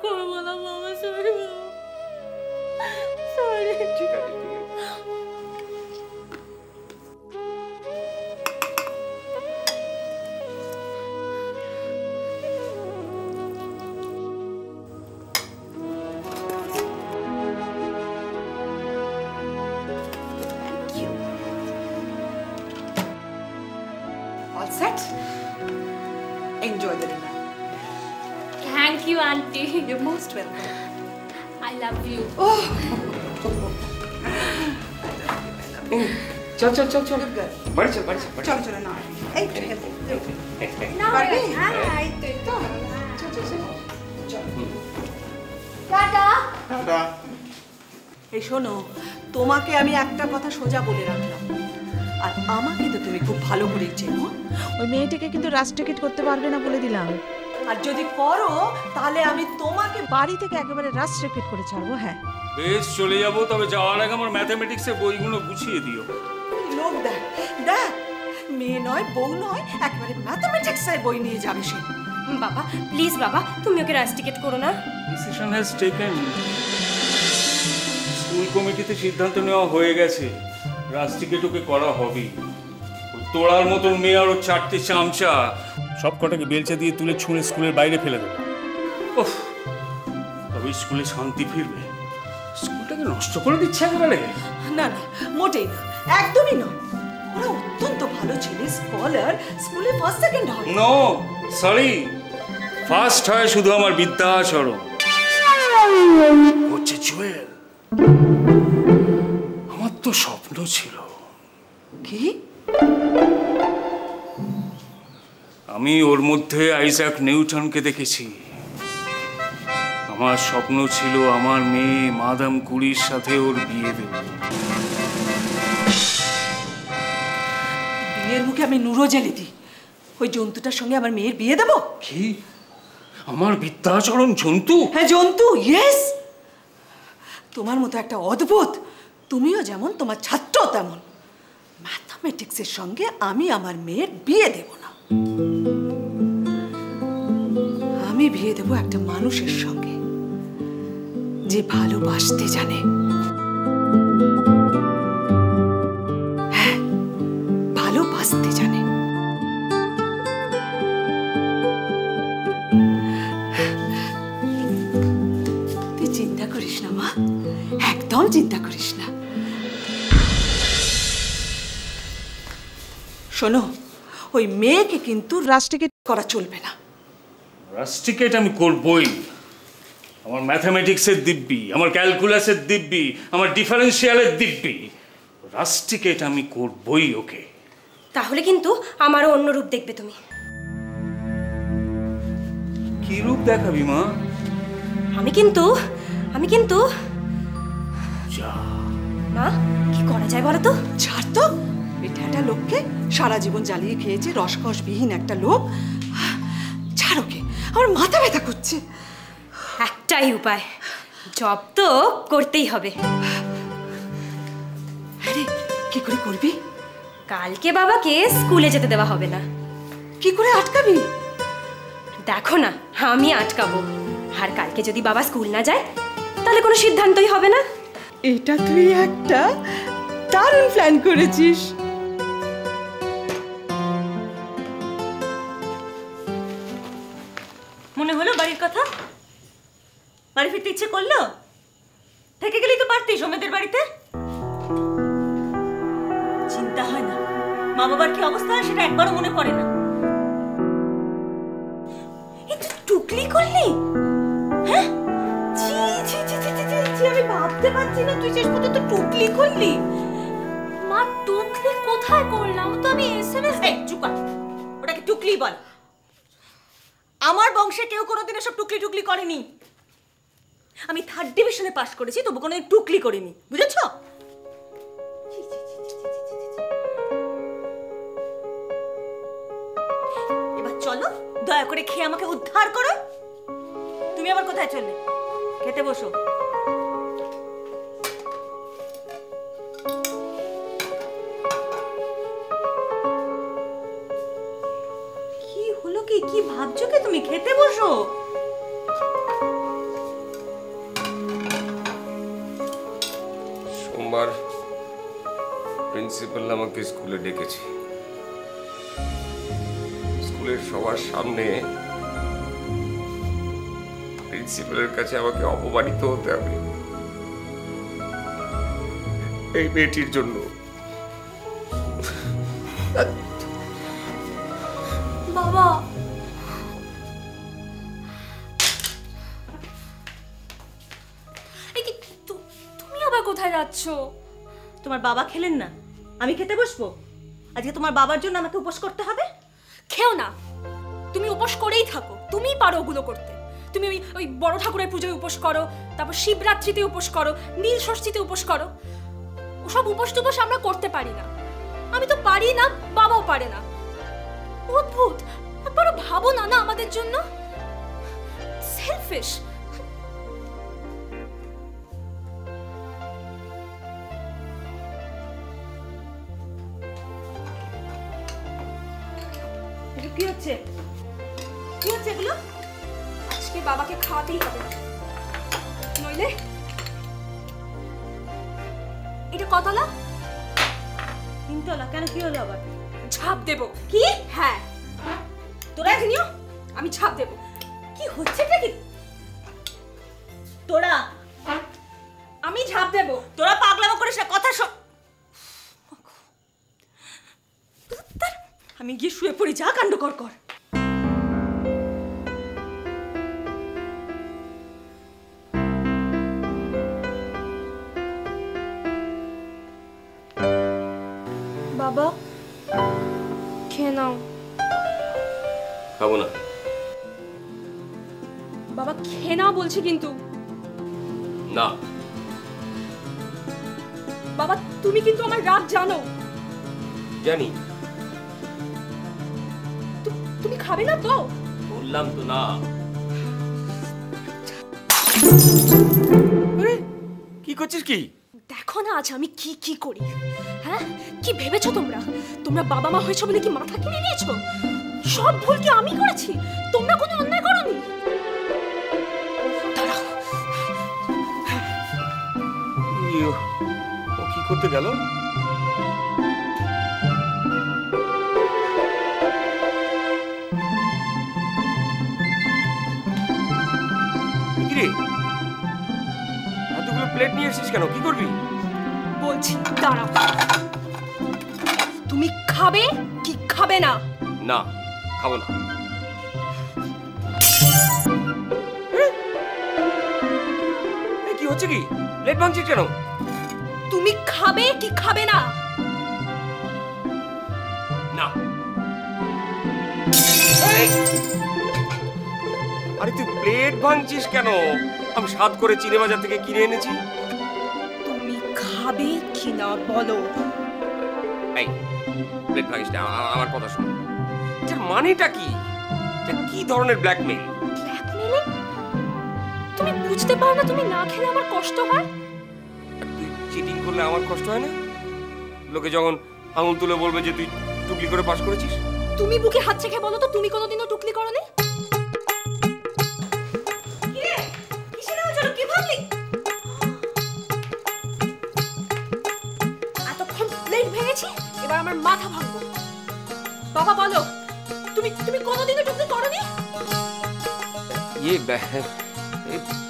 করবো না বাবা, সরি সরি। ঠিক আছে ঠিক আছে। All set? Enjoy the dinner. Thank you, auntie. You're most welcome. I love you. Oh. চল চল চল চল বাড়ি চল বাড়ি চল চল চল না এই তো হেলদি না পারবি? হ্যাঁ এই তো চল চল চল টাটা। টাটা। এই শোনো, তোমাকে আমি একটা কথা সোজা বলে রাখলাম, আর আমাকে তো তুমি খুব ভালো করেই চেনো। ওই মেয়েটাকে কিন্তু রাশ টিকিট করতে পারবে না বলে দিলাম, আর যদি করো তাহলে আমি তোমাকে বাড়ি থেকে একেবারে রাশ টিকিট করে ছাড়বো। হ্যাঁ বেশ, চলে যাবো, তবে যাওয়ার আগে আমার ম্যাথামেটিক্সের বইগুলো গুছিয়ে দিও। লোক দেখ দেখ, মেয়ে নয় বউ নয়, একেবারে ম্যাথামেটিক্সের বই নিয়ে যাবে সে। বাবা প্লিজ বাবা, তুমি ওকে রাশ টিকিট করো না। Decision has taken. স্কুল কমিটিতে সিদ্ধান্ত নেওয়া হয়ে গেছে, রাস্টিকেট ওকে করা হবেই। তোড়ার মতন মেয়ে আর ওর চারটে চামচা সব কটাকে বেলচা দিয়ে তুলে ছুঁড়ে স্কুলের বাইরে ফেলে দেবে। ওহ, তবে স্কুলে শান্তি ফিরবে। স্কুলটাকে নষ্ট করে দিচ্ছে একেবারে। না না, মোটেই না, একদমই নয়। ওরা অত্যন্ত ভালো ছেলে, স্কলার, স্কুলে ফার্স্ট সেকেন্ড হয়। নো সরি, ফার্স্ট হয় শুধু আমার বিদ্যাচরণ, হচ্ছে জুয়েল। আমার তো স্বপ্ন ছিল, কি? আমি ওর মধ্যে আইজ্যাক নিউটনকে দেখেছি। আমার স্বপ্ন ছিল আমার মেয়ে মাদাম কুরির সাথে ওর বিয়ে দেব। বিয়ের মুখে আমি নুরো জেলে দিই, ওই জন্তুটার সঙ্গে আমার মেয়ের বিয়ে দেবো? কি? আমার বিদ্যাচরণ জন্তু? হ্যাঁ জন্তু, ইয়েস। তোমার মতো একটা অদ্ভুত, তুমিও যেমন তোমার ছাত্র তেমন, ম্যাথামেটিক্সের সঙ্গে আমি আমার মেয়ের বিয়ে দেব না। আমি বিয়ে দেব একটা মানুষের সঙ্গে যে ভালোবাসতে জানে। হ্যাঁ, ভালোবাসতে জানে। তুই চিন্তা করিস না মা, একদম চিন্তা করিস না। শোনো, ওই মেয়েকে কিন্তু রাশ টিকিট করা চলবে না। রাস্টিকেট আমি করবই। আমার ম্যাথামেটিক্সের দিব্যি, আমার ক্যালকুলাসের দিব্যি, আমার ডিফারেন্সিয়ালের দিব্যি, রাস্টিকেট আমি করবই ওকে। তাহলে কিন্তু আমারও অন্য রূপ দেখবে তুমি। কি রূপ দেখাবি মা? আমি কিন্তু যা। মা কি করা যায় বলো তো? ছাড় তো, এটা একটা লোককে সারা জীবন জ্বালিয়ে খেয়েছে, রসকসবিহীন একটা লোক। ছাড় ওকে, আমার মাথা ব্যথা করছে। একটাই উপায়, জব তো করতেই হবে। আরে কি করে করবি? কালকে বাবাকে স্কুলে যেতে দেওয়া হবে না। কি করে আটকাবি? দেখো না, আমি আটকাবো। আর কালকে যদি বাবা স্কুল না যায় তাহলে কোনো সিদ্ধান্তই হবে না। এটা তুই একটা দারুণ প্ল্যান করেছিস। মনে হলো বাড়ির কথা? বাড়ি ফিরতে ইচ্ছে করলো? থেকে গেলেই তো পারতিস ওমেদের বাড়িতে। চিন্তা হয় না মা বাবার কি অবস্থা সেটা একবারও মনে পড়ে না। এই তুই টুকলি করলি? হ্যাঁ, ছি ছি ছি ছি ছি ছি, আমি ভাবতে পারছি না তুই শেষ পর্যন্ত টুকলি করলি। মা টুকলি কোথায় করলাম? তো আমি এসএমএস। এই চুপ কর, ওটাকে টুকলি বল। আমার বংশে কেউ কোনোদিন এসব টুকলি টুকলি করেনি। আমি 3rd ডিভিশনে পাস করেছি, তবু কোনোদিন টুকলি করিনি, বুঝেছো? এবার চলো, দয়া করে খেয়ে আমাকে উদ্ধার করো। তুমি আবার কোথায় চললে? খেতে বসো। কি হলো কি? কি ভাবছো কি তুমি? খেতে বসো। প্রিন্সিপাল আমাকে স্কুলে ডেকেছে। স্কুলের সবার সামনে প্রিন্সিপালের কাছে আমাকে অপমানিত হতে হবে এই মেয়েটির জন্য। বাবা, তুমি আবার কোথায় যাচ্ছ? তোমার বাবা খেলেন না, আমি খেতে বসবো? আজকে তোমার বাবার জন্য আমাকে উপোস করতে হবে? খেও না, তুমি উপোস করেই থাকো, তুমিই পারো ওগুলো করতে। তুমি ওই বড় ঠাকুরের পুজোয় উপোস করো, তারপর শিবরাত্রিতে উপোস করো, নীল ষষ্ঠীতে উপোস করো। ওসব উপোস টুপোস আমরা করতে পারি না। আমি তো পারি না, বাবাও পারে না। অদ্ভুত, একবারও ভাবো না না আমাদের জন্য। সেলফিশ। কি হচ্ছে? কি হচ্ছে এগুলো? আজকে বাবাকে খাওয়াতেই হবে, নইলে। এটা কতলা? 3 তলা। কেন, কি হলো আবার? ঝাঁপ দেব। কি? হ্যাঁ, তোরা জানিও আমি ঝাঁপ দেব। কি হচ্ছে এটা? কি তোরা? আমি ঝাঁপ দেব। তোরা পাগলামো করিস না, কথা শোন। আমি গিয়ে শুয়ে পড়ি, যা কাণ্ড কর কর। বাবা, খেয়ে নাও। খাবো না। বাবা খেয়ে নাও বলছি কিন্তু। না। বাবা, তুমি কিন্তু আমার রাগ জানো। জানি। তুমি খাবে না তো? বললাম তো না। আরে কি করছিস কি? দেখো না আজ আমি কি কি করি। হ্যাঁ, কি ভেবেছো তোমরা? তোমরা বাবা মা হয়েছো বলে কি মাথা কিনে নিয়েছো? সব ভুল কি আমি করেছি? তোমরা কোনো অন্যায় করোনি। দাঁড়াও। ও কি করতে গেল? এতগুলো প্লেট নিয়ে এসেছিস কেন? কি করবি? বলছি দাঁড়াও। তুমি খাবে কি খাবে না? না, খাবো না। কি হচ্ছে কি? প্লেট ভাঙছিস কেন? তুমি খাবে কি খাবে না? না। আরে তুই প্লেট ভাঙছিস কেন? আমি স্বাদ করে চিনে বাজার থেকে কিনে এনেছি। তুমি খাবে কি না বলো। এই প্লেট ভাঙিস না, আমার কথা শোন। এটার মানেটা কি? এটা কি ধরনের ব্ল্যাকমেইল? ব্ল্যাকমেইলিং? তুমি বুঝতে পারো না তুমি না খেলে আমার কষ্ট হয়? তুই চিটিং করলে আমার কষ্ট হয় না? লোকে যখন আঙুল তুলে বলবে যে তুই টুকলি করে পাস করেছিস। তুমি বুকে হাত রেখে বলো তো তুমি কোনোদিনও টুকলি করোনি? এতক্ষণ প্লেট ভেঙেছি, এবার আমার মাথা ভাঙবো। বাবা বলো, তুমি তুমি কোনোদিনও টুকলি করোনি?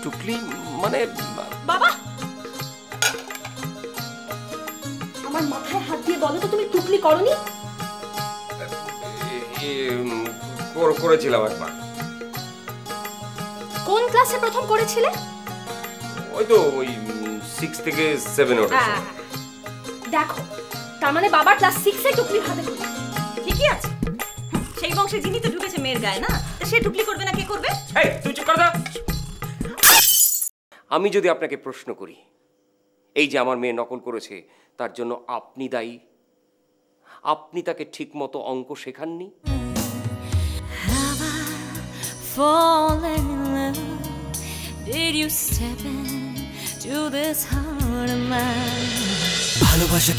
টুকলি মানে? বাবা, আমার মাথায় হাত দিয়ে বলো তো তুমি টুকলি করোনি? করেছিলাম একবার। কোন ক্লাসে প্রথম করেছিলে? ওই তো ওই 6 থেকে 7 ওঠে। দেখো, তার মানে বাবা ক্লাস 6 এ টুকলি হাতে ধরে। ঠিকই আছে, সেই বংশে যিনি তো ঢুকেছে মেয়ের গায়ে না, সে টুকলি করবে না কে করবে? এই তুই চুপ কর। আমি যদি আপনাকে প্রশ্ন করি, এই যে আমার মেয়ে নকল করেছে তার জন্য আপনি দায়ী? আপনি তাকে ঠিকমতো অঙ্ক শেখাননি? Falling in love, did you step into this heart of mine? ভালোবাসা